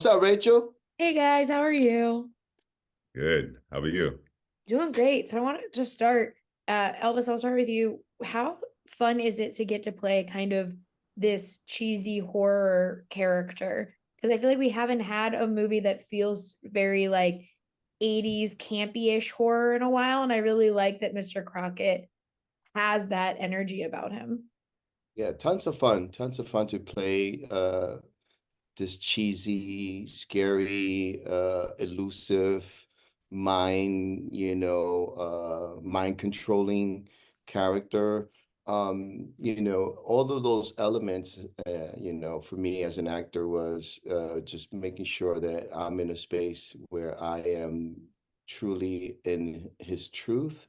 What's up, Rachel? Hey guys, how are you? Good. How about you? Doing great. So I wanted to start, Elvis, I'll start with you. How fun is it to get to play kind of this cheesy horror character? Because I feel like we haven't had a movie that feels very like 80s campy-ish horror in a while, and I really like that Mr. Crockett has that energy about him. Yeah, tons of fun. Tons of fun to play this cheesy, scary, elusive, mind controlling character. All of those elements, for me as an actor was just making sure that I'm in a space where I am truly in his truth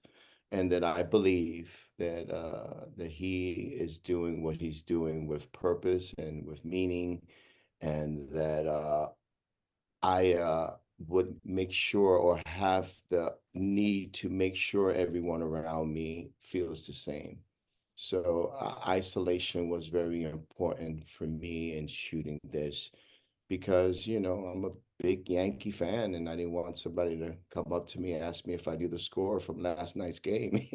and that I believe that he is doing what he's doing with purpose and with meaning, and that I would make sure or have the need to make sure everyone around me feels the same. So isolation was very important for me in shooting this because, I'm a big Yankee fan and I didn't want somebody to come up to me and ask me if I knew the score from last night's game.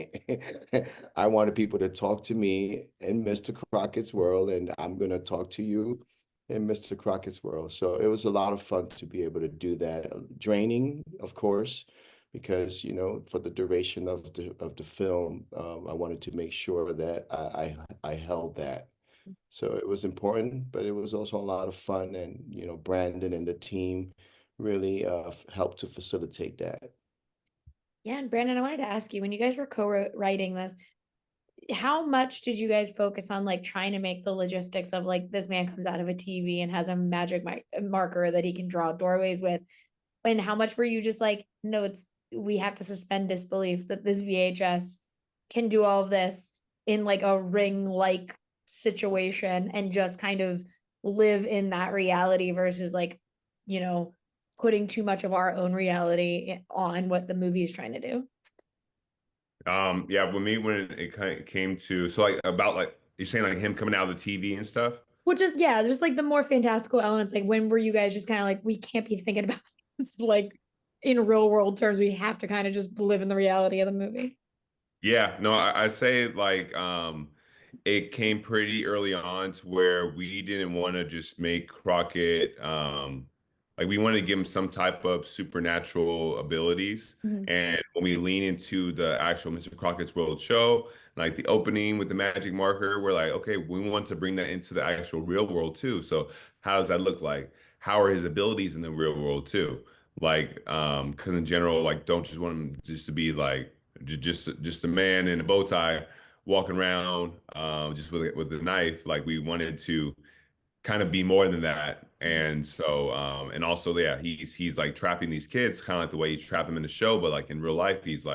I wanted people to talk to me in Mr. Crockett's world, and I'm going to talk to you in Mr. Crockett's world. So it was a lot of fun to be able to do that. Draining, of course, because, for the duration of the film, I wanted to make sure that I held that. So it was important, but it was also a lot of fun. And, Brandon and the team really helped to facilitate that. Yeah, and Brandon, I wanted to ask you, when you guys were co-writing this, how much did you guys focus on like trying to make the logistics of like this man comes out of a TV and has a magic marker that he can draw doorways with? And how much were you just like, no, it's we have to suspend disbelief that this VHS can do all of this in like a ring like situation and just kind of live in that reality versus like, you know, putting too much of our own reality on what the movie is trying to do. Yeah, with me when it kind of came to so like about like you're saying like him coming out of the TV and stuff. Which is yeah, just like the more fantastical elements. Like when were you guys just kind of like, we can't be thinking about this like in real world terms. We have to kind of just live in the reality of the movie. Yeah, no, I say like it came pretty early on to where we didn't want to just make Crockett like we wanted to give him some type of supernatural abilities. Mhm. And when we lean into the actual Mr. Crockett's World show, like the opening with the magic marker, we're like, okay, we want to bring that into the actual real world too. So how does that look like? How are his abilities in the real world too? Like, because in general, like, don't just want him just to be like just a man in a bow tie walking around just with a knife. Like we wanted to kind of be more than that. And so and also yeah, he's like trapping these kids kind of like the way he's trapping them in the show, but like in real life he's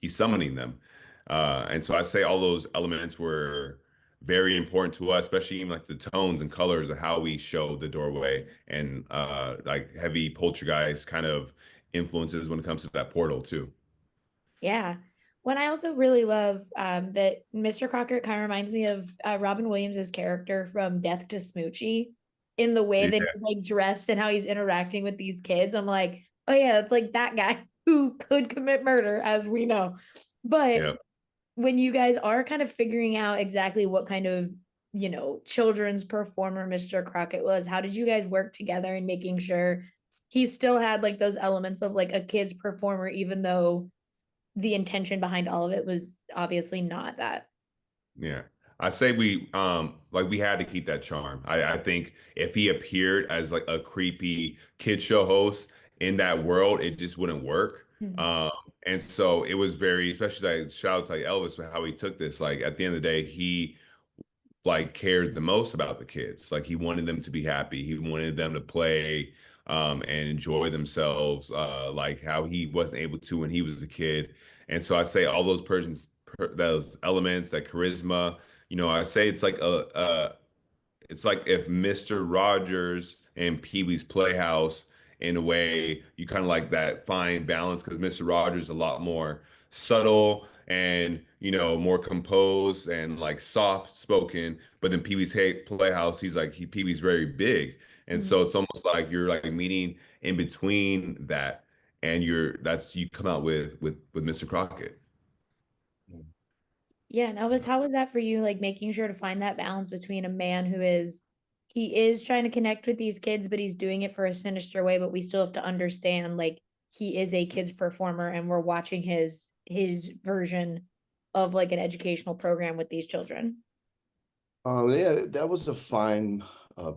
summoning them. And so I say all those elements were very important to us, especially even like the tones and colors of how we show the doorway and like heavy poltergeist kind of influences when it comes to that portal too. Yeah. When I also really love that Mr. Crocker kind of reminds me of Robin Williams's character from Death to Smoochie in the way that Yeah. he's like dressed and how he's interacting with these kids. I'm like, oh yeah, it's like that guy who could commit murder, as we know. But Yeah. when you guys are kind of figuring out exactly what kind of, children's performer Mr. Crockett was, how did you guys work together in making sure he still had like those elements of like a kid's performer, even though the intention behind all of it was obviously not that. Yeah. I say we like we had to keep that charm. I think if he appeared as like a creepy kid show host in that world, it just wouldn't work. Mhm. Um and so it was very, especially like shout out to like Elvis for how he took this. Like at the end of the day, he like cared the most about the kids. Like he wanted them to be happy. He wanted them to play and enjoy themselves like how he wasn't able to when he was a kid. And so I say all those those elements, that charisma, I say it's like it's like if Mr. Rogers and Pee-wee's Playhouse, in a way, you kind of like that fine balance because Mr. Rogers is a lot more subtle and more composed and like soft spoken, but then Pee-wee's Playhouse, Pee-wee's very big, And Mhm. so it's almost like you're like meeting in between that, and you come out with Mr. Crockett. Yeah, and Elvis, how was that for you? Like making sure to find that balance between a man who he is trying to connect with these kids, but he's doing it for a sinister way, but we still have to understand like he is a kids performer and we're watching his version of like an educational program with these children. Yeah, that was a fine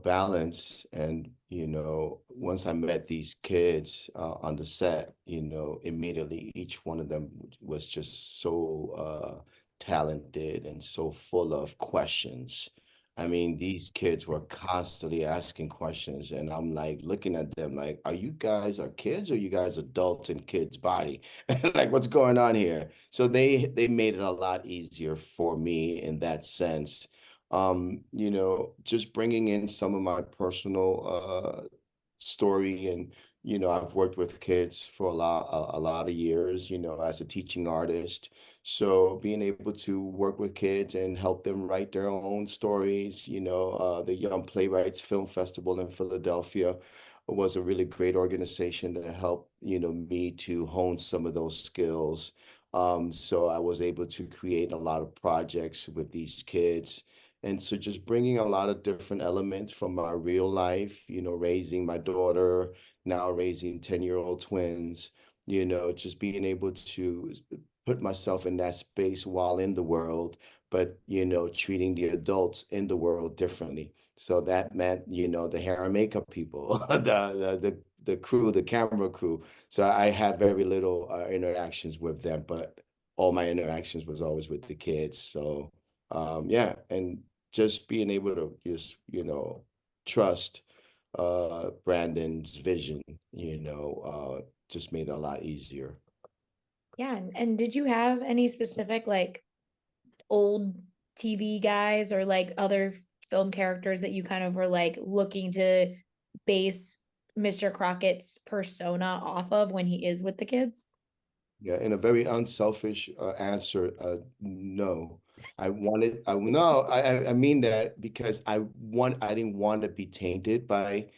balance. And, once I met these kids on the set, immediately each one of them was just so talented and so full of questions. I mean, these kids were constantly asking questions, and I'm like looking at them like, are you guys are kids or you guys adults in kids' body? Like, what's going on here? So they made it a lot easier for me in that sense. Just bringing in some of my personal story. And I've worked with kids for a lot of years, as a teaching artist. So being able to work with kids and help them write their own stories, the Young Playwrights Film Festival in Philadelphia was a really great organization to help, me to hone some of those skills. So I was able to create a lot of projects with these kids. And so just bringing a lot of different elements from my real life, raising my daughter, now raising 10-year-old twins, just being able to put myself in that space while in the world, but, treating the adults in the world differently. So that meant, the hair and makeup people, the crew, the camera crew. So I had very little interactions with them, but all my interactions was always with the kids. So yeah, and just being able to just, trust Brandon's vision, just made it a lot easier. Yeah, and did you have any specific like old TV guys or like other film characters that you kind of were like looking to base Mr. Crockett's persona off of when he is with the kids? Yeah, in a very unselfish answer, no. No, I mean that because I didn't want to be tainted by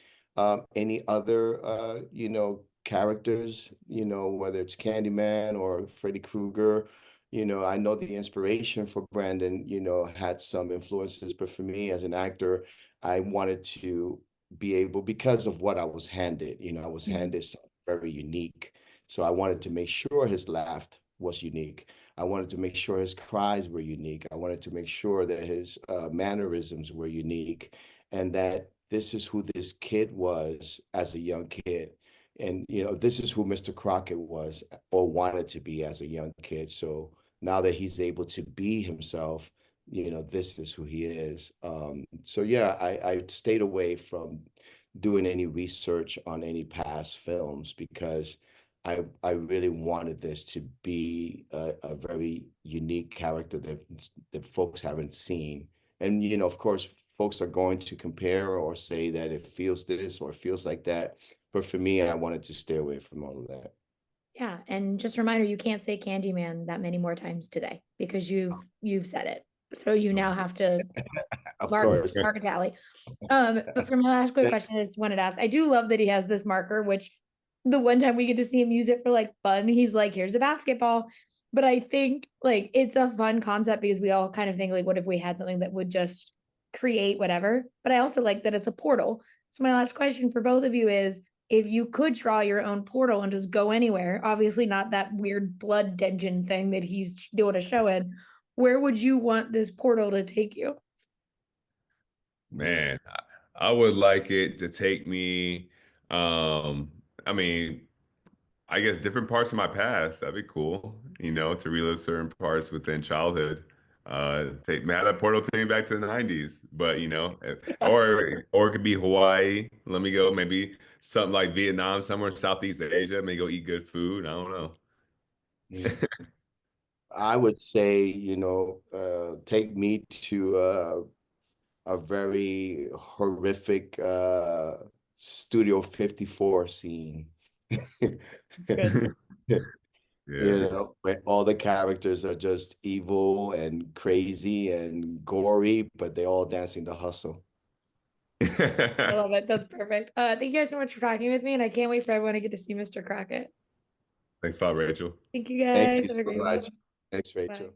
any other characters, whether it's Candyman or Freddy Krueger. I know the inspiration for Brandon, had some influences, but for me as an actor, I wanted to be able, because of what I was handed, I was Mhm. handed something very unique. So I wanted to make sure his laugh was unique. I wanted to make sure his cries were unique. I wanted to make sure that his mannerisms were unique, and that this is who this kid was as a young kid. And, this is who Mr. Crockett was or wanted to be as a young kid. So now that he's able to be himself, this is who he is. So yeah, I stayed away from doing any research on any past films because I really wanted this to be a very unique character that folks haven't seen. And of course, folks are going to compare or say that it feels this or it feels like that. But for me, I wanted to stay away from all of that. Yeah, and just a reminder, you can't say Candyman that many more times today because you've said it. So you now have to Of mark course. mark a tally. But for my last quick question, I just wanted to ask, I do love that he has this marker, which the one time we get to see him use it for like fun, he's like, here's a basketball. But I think like it's a fun concept because we all kind of think like, what if we had something that would just create whatever? But I also like that it's a portal. So my last question for both of you is if you could draw your own portal and just go anywhere, obviously not that weird blood dungeon thing that he's doing a show in, where would you want this portal to take you? Man, I would like it to take me, I mean, I guess different parts of my past. That'd be cool, to relive certain parts within childhood. Take have that portal take me back to the 90s. But or it could be Hawaii. Let me go, maybe something like Vietnam, somewhere in Southeast Asia, maybe go eat good food. I don't know. Mm. I would say, take me to a very horrific Studio 54 scene. Good. Yeah. Where all the characters are just evil and crazy and gory, but they all dancing the hustle. I love it. That's perfect. Thank you guys so much for talking with me, and I can't wait for everyone to get to see Mr. Crocket. Thanks a lot, Rachel. Thank you Thank guys. you Have a so great much. one. Thanks, Bye. Rachel.